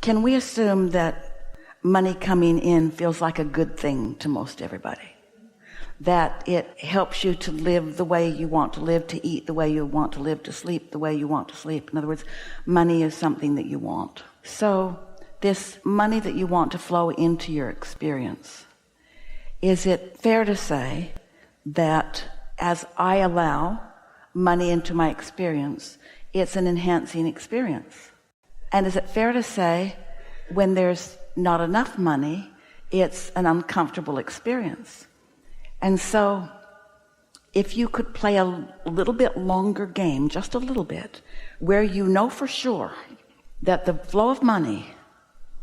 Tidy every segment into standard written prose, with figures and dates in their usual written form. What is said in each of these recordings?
Can we assume that money coming in feels like a good thing to most everybody? That it helps you to live the way you want to live, to eat the way you want to live, to sleep the way you want to sleep. In other words, money is something that you want. So this money that you want to flow into your experience, is it fair to say that as I allow money into my experience, it's an enhancing experience? And is it fair to say when there's not enough money, it's an uncomfortable experience? And so if you could play a little bit longer game, just a little bit, where you know for sure that the flow of money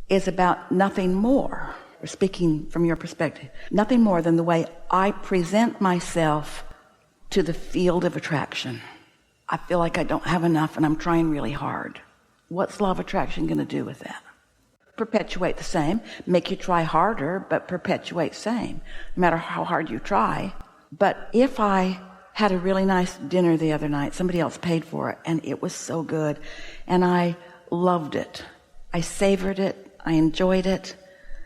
is about nothing more, or speaking from your perspective, nothing more than the way I present myself to the field of attraction. I feel like I don't have enough and I'm trying really hard. What's law of attraction going to do with that? Perpetuate the same, make you try harder, but perpetuate same, no matter how hard you try. But if I had a really nice dinner the other night, somebody else paid for it, and it was so good, and I loved it, I savored it, I enjoyed it.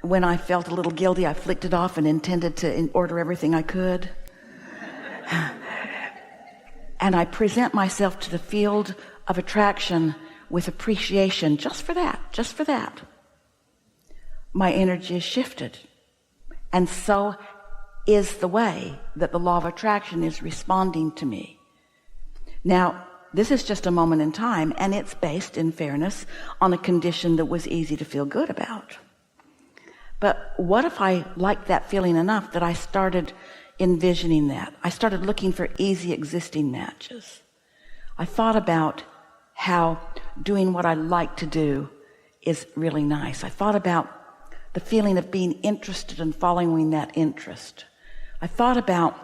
When I felt a little guilty, I flicked it off and intended to order everything I could. And I present myself to the field of attraction with appreciation, just for that. My energy is shifted. And so is the way that the law of attraction is responding to me. Now, this is just a moment in time, and it's based, in fairness, on a condition that was easy to feel good about. But what if I liked that feeling enough that I started envisioning that? I started looking for easy existing matches. I thought about how doing what I like to do is really nice. I thought about the feeling of being interested and following that interest. I thought about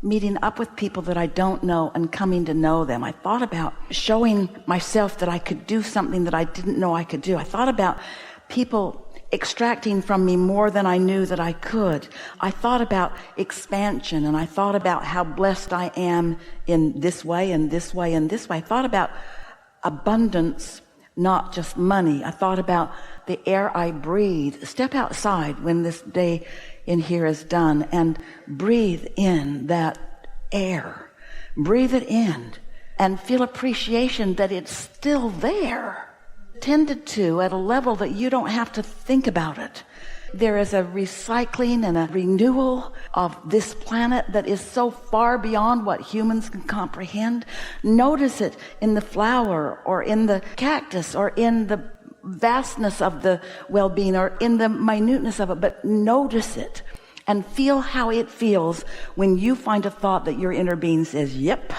meeting up with people that I don't know and coming to know them. I thought about showing myself that I could do something that I didn't know I could do. I thought about people extracting from me more than I knew that I could. I thought about expansion, and I thought about how blessed I am in this way and this way and this way. I thought about abundance, not just money. I thought about the air I breathe. Step outside when this day in here is done and breathe in that air. Breathe it in and feel appreciation that it's still there. Tended to at a level that you don't have to think about it. There is a recycling and a renewal of this planet that is so far beyond what humans can comprehend. Notice it in the flower, or in the cactus, or in the vastness of the well-being, or in the minuteness of it, but notice it and feel how it feels when you find a thought that your inner being says, yep,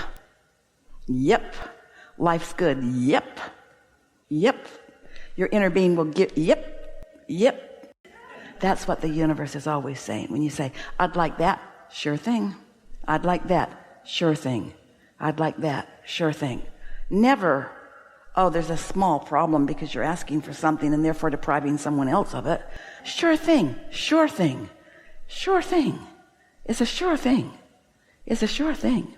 life's good, yep. Your inner being will get, yep. That's what the universe is always saying. When you say, I'd like that, sure thing. I'd like that, sure thing. I'd like that, sure thing. Never, oh, there's a small problem because you're asking for something and therefore depriving someone else of it. Sure thing. It's a sure thing.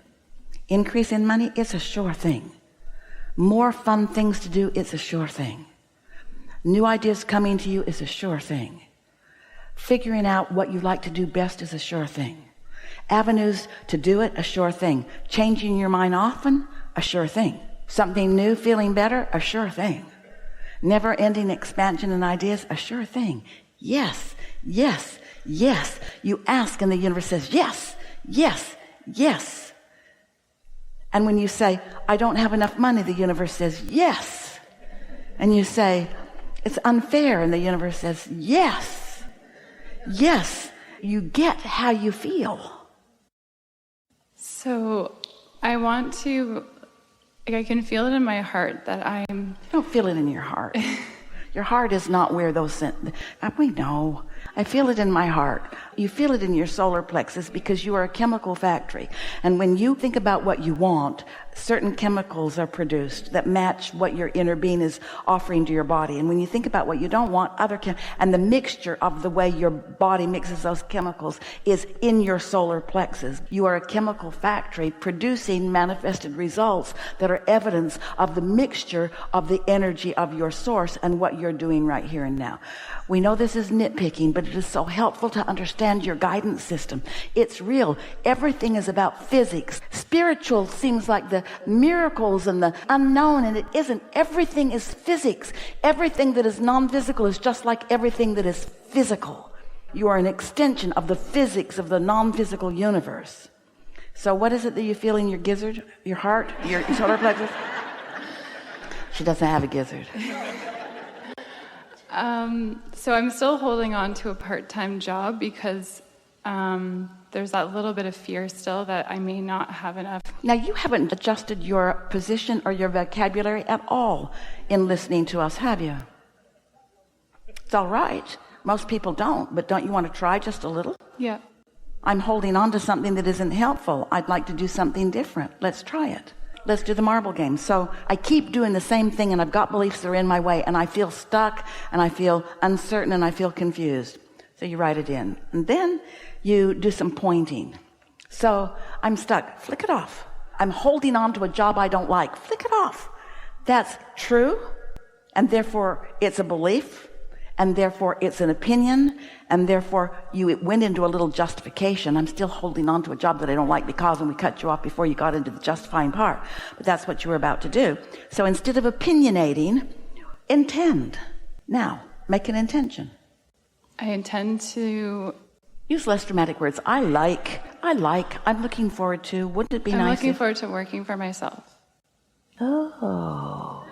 Increase in money, it's a sure thing. More fun things to do, it's a sure thing. New ideas coming to you is a sure thing. Figuring out what you like to do best is a sure thing. Avenues to do it, a sure thing. Changing your mind often, a sure thing. Something new, feeling better, a sure thing. Never-ending expansion and ideas, a sure thing. Yes. You ask and the universe says, yes. And when you say, I don't have enough money, the universe says, yes. And you say, it's unfair, and the universe says, yes. You get how you feel. So I want to, I can feel it in my heart that You don't feel it in your heart. Your heart is not where those we know. I feel it in my heart. You feel it in your solar plexus because you are a chemical factory. And when you think about what you want, certain chemicals are produced that match what your inner being is offering to your body. And when you think about what you don't want, and the mixture of the way your body mixes those chemicals is in your solar plexus. You are a chemical factory producing manifested results that are evidence of the mixture of the energy of your source and what you're doing right here and now. We know this is nitpicking, but it is so helpful to understand your guidance system. It's real. Everything is about physics. Spiritual seems like the miracles and the unknown, and it isn't. Everything is physics. Everything that is non-physical is just like everything that is physical. You are an extension of the physics of the non-physical universe. So what is it that you feel in your gizzard, your heart, your solar plexus? She doesn't have a gizzard. So I'm still holding on to a part-time job because there's that little bit of fear still that I may not have enough. Now, you haven't adjusted your position or your vocabulary at all in listening to us, have you? It's all right. Most people don't, but don't you want to try just a little? Yeah. I'm holding on to something that isn't helpful. I'd like to do something different. Let's try it. Let's do the marble game. So I keep doing the same thing, and I've got beliefs that are in my way, and I feel stuck, and I feel uncertain, and I feel confused. So you write it in. And then you do some pointing. So I'm stuck. Flick it off. I'm holding on to a job I don't like. Flick it off. That's true, and therefore it's a belief, and therefore it's an opinion, and therefore it went into a little justification. I'm still holding on to a job that I don't like because, and we cut you off before you got into the justifying part. But that's what you were about to do. So instead of opinionating, intend. Now, make an intention. I intend to... Use less dramatic words. I like, I'm looking forward to, wouldn't it be nice? I'm looking forward to working for myself. Oh.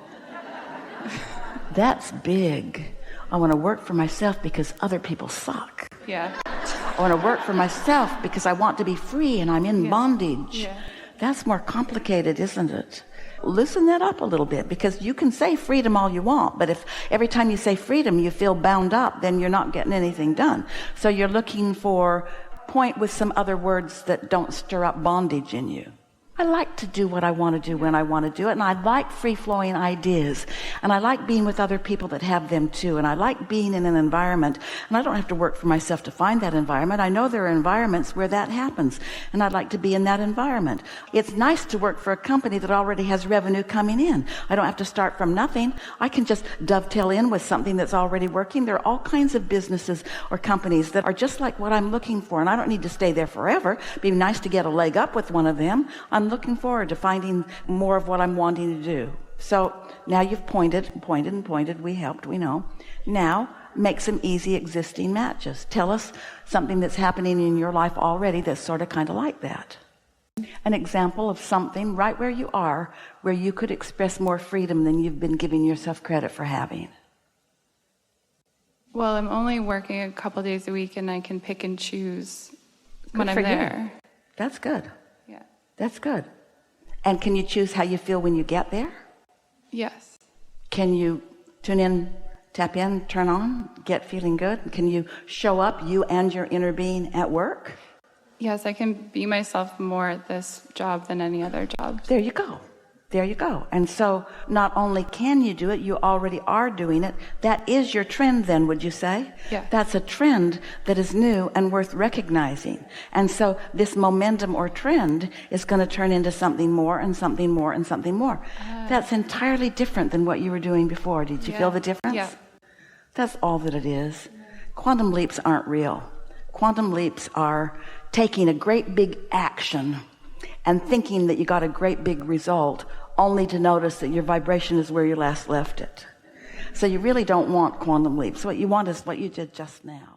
That's big. I want to work for myself because other people suck. Yeah. I want to work for myself because I want to be free and I'm in bondage. Yeah. That's more complicated, isn't it? Loosen that up a little bit, because you can say freedom all you want, but if every time you say freedom you feel bound up, then you're not getting anything done. So you're looking for point with some other words that don't stir up bondage in you. I like to do what I want to do when I want to do it, and I like free-flowing ideas, and I like being with other people that have them too, and I like being in an environment, and I don't have to work for myself to find that environment. I know there are environments where that happens, and I'd like to be in that environment. It's nice to work for a company that already has revenue coming in. I don't have to start from nothing. I can just dovetail in with something that's already working. There are all kinds of businesses or companies that are just like what I'm looking for, and I don't need to stay there forever. It'd be nice to get a leg up with one of them. I'm looking forward to finding more of what I'm wanting to do. So now you've pointed. We helped, we know. Now make some easy existing matches. Tell us something that's happening in your life already that's sort of kind of like that. An example of something right where you are, where you could express more freedom than you've been giving yourself credit for having. Well, I'm only working a couple days a week, and I can pick and choose when I'm Good for you. there. That's good. Yeah. That's good. And can you choose how you feel when you get there? Yes. Can you tune in, tap in, turn on, get feeling good? Can you show up, you and your inner being, at work? Yes, I can be myself more at this job than any other job. There you go. There you go. And so not only can you do it, you already are doing it. That is your trend then, would you say? Yeah. That's a trend that is new and worth recognizing. And so this momentum or trend is going to turn into something more and something more and something more. That's entirely different than what you were doing before. Did you feel the difference? Yeah. That's all that it is. Quantum leaps aren't real. Quantum leaps are taking a great big action and thinking that you got a great big result, only to notice that your vibration is where you last left it. So you really don't want quantum leaps. What you want is what you did just now.